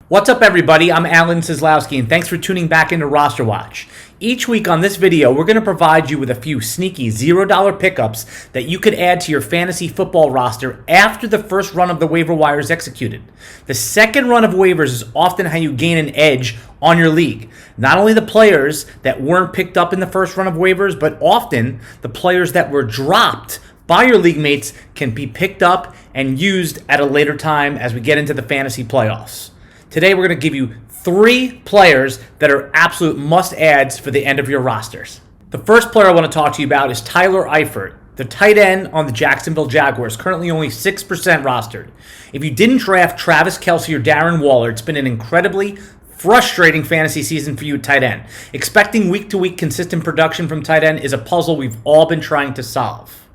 What's up, everybody? I'm Alan Seslowsky, and thanks for tuning back into Roster Watch. Each week on this video, we're going to provide you with a few sneaky $0 pickups that you could add to your fantasy football roster after the first run of the waiver wire is executed. The second run of waivers is often how you gain an edge on your league. Not only the players that weren't picked up in the first run of waivers, but often the players that were dropped by your league mates can be picked up and used at a later time as we get into the fantasy playoffs. Today, we're going to give you 3 players that are absolute must-adds for the end of your rosters. The first player I want to talk to you about is Tyler Eifert, the tight end on the Jacksonville Jaguars, currently only 6% rostered. If you didn't draft Travis Kelce or Darren Waller, it's been an incredibly frustrating fantasy season for you at tight end. Expecting week-to-week consistent production from tight end is a puzzle we've all been trying to solve.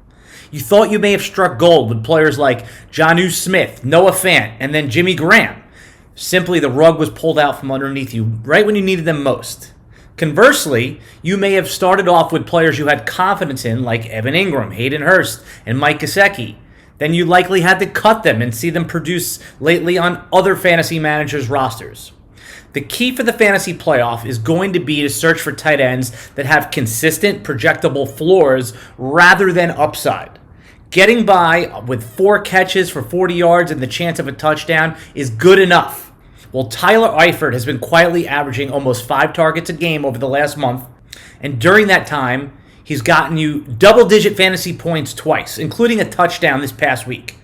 You thought you may have struck gold with players like Jonnu Smith, Noah Fant, and then Jimmy Graham. Simply, the rug was pulled out from underneath you right when you needed them most. Conversely, you may have started off with players you had confidence in, like Evan Ingram, Hayden Hurst, and Mckissick. Then you likely had to cut them and see them produce lately on other fantasy managers' rosters. The key for the fantasy playoff is going to be to search for tight ends that have consistent, projectable floors rather than upside. Getting by with 4 catches for 40 yards and the chance of a touchdown is good enough. Well, Tyler Eifert has been quietly averaging almost 5 targets a game over the last month, and during that time, he's gotten you double-digit fantasy points twice, including a touchdown this past week.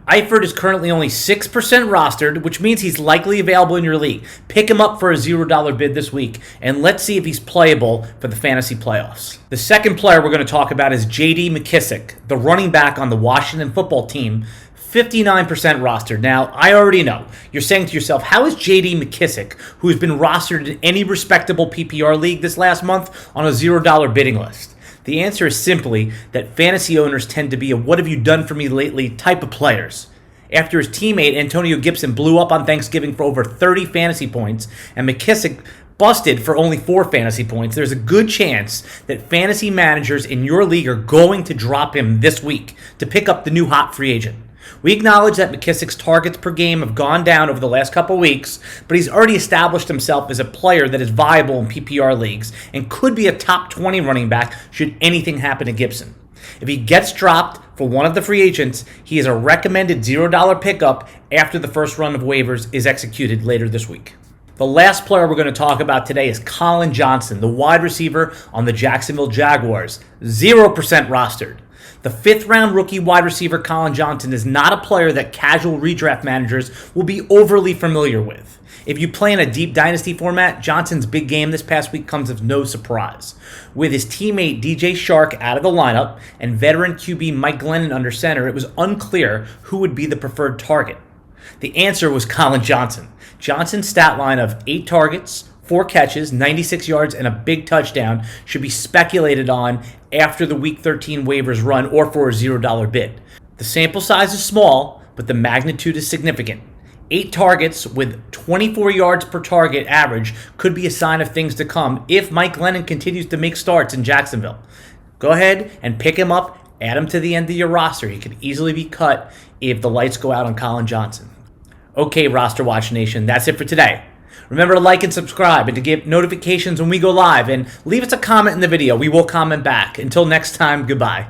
Eifert is currently only 6% rostered, which means he's likely available in your league. Pick him up for a $0 bid this week, and let's see if he's playable for the fantasy playoffs. The second player we're going to talk about is J.D. Mckissick, the running back on the Washington football team, 59% rostered. Now, I already know. You're saying to yourself, how is J.D. Mckissick, who has been rostered in any respectable PPR league this last month, on a $0 bidding list? The answer is simply that fantasy owners tend to be a what have you done for me lately type of players. After his teammate Antonio Gibson blew up on Thanksgiving for over 30 fantasy points and Mckissick busted for only 4 fantasy points, there's a good chance that fantasy managers in your league are going to drop him this week to pick up the new hot free agent. We acknowledge that Mckissick's targets per game have gone down over the last couple weeks, but he's already established himself as a player that is viable in PPR leagues and could be a top 20 running back should anything happen to Gibson. If he gets dropped for one of the free agents, he is a recommended $0 pickup after the first run of waivers is executed later this week. The last player we're going to talk about today is Colin Johnson, the wide receiver on the Jacksonville Jaguars, 0% rostered. The 5th-round rookie wide receiver Colin Johnson is not a player that casual redraft managers will be overly familiar with. If you play in a deep dynasty format, Johnson's big game this past week comes as no surprise. With his teammate DJ Shark out of the lineup and veteran QB Mike Glennon under center, it was unclear who would be the preferred target. The answer was Colin Johnson. Johnson's stat line of 8 targets, 4 catches, 96 yards, and a big touchdown should be speculated on after the Week 13 waivers run or for a $0 bid. The sample size is small, but the magnitude is significant. 8 targets with 24 yards per target average could be a sign of things to come if Mike Glennon continues to make starts in Jacksonville. Go ahead and pick him up, add him to the end of your roster. He could easily be cut if the lights go out on Colin Johnson. Okay, Roster Watch Nation, that's it for today. Remember to like and subscribe and to get notifications when we go live, and leave us a comment in the video. We will comment back. Until next time, goodbye.